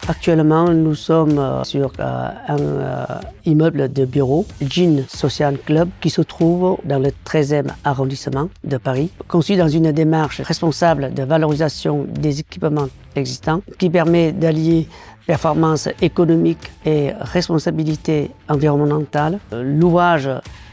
Actuellement, nous sommes sur un immeuble de bureaux, Jean Social Club, qui se trouve dans le 13e arrondissement de Paris, conçu dans une démarche responsable de valorisation des équipements existants, qui permet d'allier performance économique et responsabilité environnementale. L'ouvrage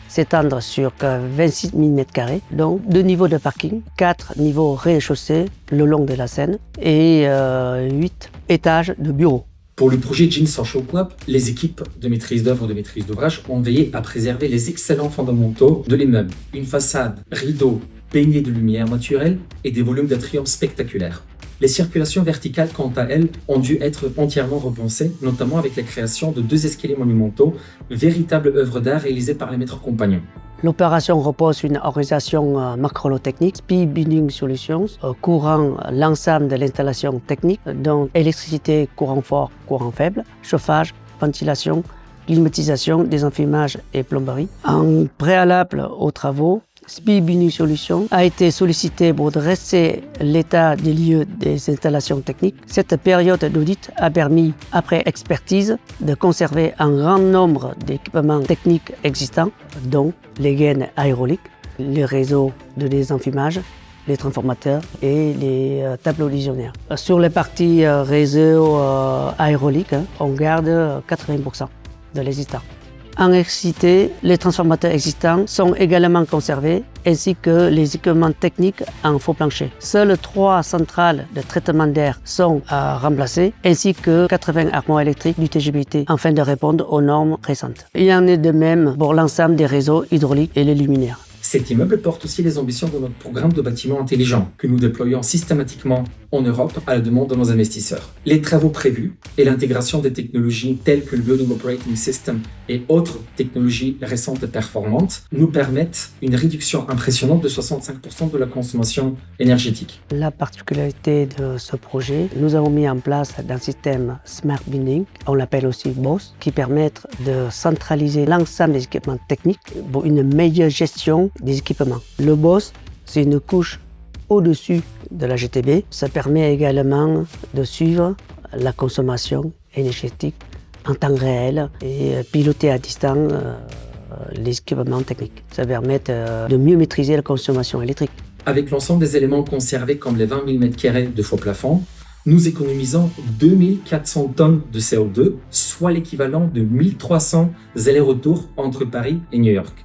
s'étendre sur 26 000 m², donc 2 niveaux de parking, 4 niveaux rez-de-chaussée le long de la Seine et 8 étages de bureaux. Pour le projet Jean Social Club, les équipes de maîtrise d'œuvre et de maîtrise d'ouvrage ont veillé à préserver les excellents fondamentaux de l'immeuble. Une façade, rideaux, baignée de lumière naturelle et des volumes d'atrium spectaculaires. Les circulations verticales, quant à elles, ont dû être entièrement repensées, notamment avec la création de 2 escaliers monumentaux, véritables œuvres d'art réalisées par les maîtres compagnons. L'opération repose sur une organisation macrolotechnique, Speed Building Solutions, couvrant l'ensemble de l'installation technique, dont électricité, courant fort, courant faible, chauffage, ventilation, climatisation, désenfumage et plomberie. En préalable aux travaux, Speed Building Solutions a été sollicité pour dresser l'état des lieux des installations techniques. Cette période d'audit a permis, après expertise, de conserver un grand nombre d'équipements techniques existants, dont les gaines aéroliques, les réseaux de désenfumage, les transformateurs et les tableaux visionnaires. Sur les parties réseaux aéroliques, on garde 80% de l'existant. En électricité, les transformateurs existants sont également conservés, ainsi que les équipements techniques en faux plancher. Seules 3 centrales de traitement d'air sont remplacées, ainsi que 80 armoires électriques du TGBT, afin de répondre aux normes récentes. Il en est de même pour l'ensemble des réseaux hydrauliques et les luminaires. Cet immeuble porte aussi les ambitions de notre programme de bâtiments intelligents que nous déployons systématiquement en Europe à la demande de nos investisseurs. Les travaux prévus et l'intégration des technologies telles que le Building Operating System et autres technologies récentes et performantes nous permettent une réduction impressionnante de 65% de la consommation énergétique. La particularité de ce projet, nous avons mis en place un système Smart Building, on l'appelle aussi BOSS, qui permet de centraliser l'ensemble des équipements techniques pour une meilleure gestion des équipements. Le BOSS, c'est une couche au-dessus de la GTB. Ça permet également de suivre la consommation énergétique en temps réel et piloter à distance les équipements techniques. Ça permet de mieux maîtriser la consommation électrique. Avec l'ensemble des éléments conservés comme les 20 000 m² de faux plafond, nous économisons 2400 tonnes de CO2, soit l'équivalent de 1300 allers-retours entre Paris et New York.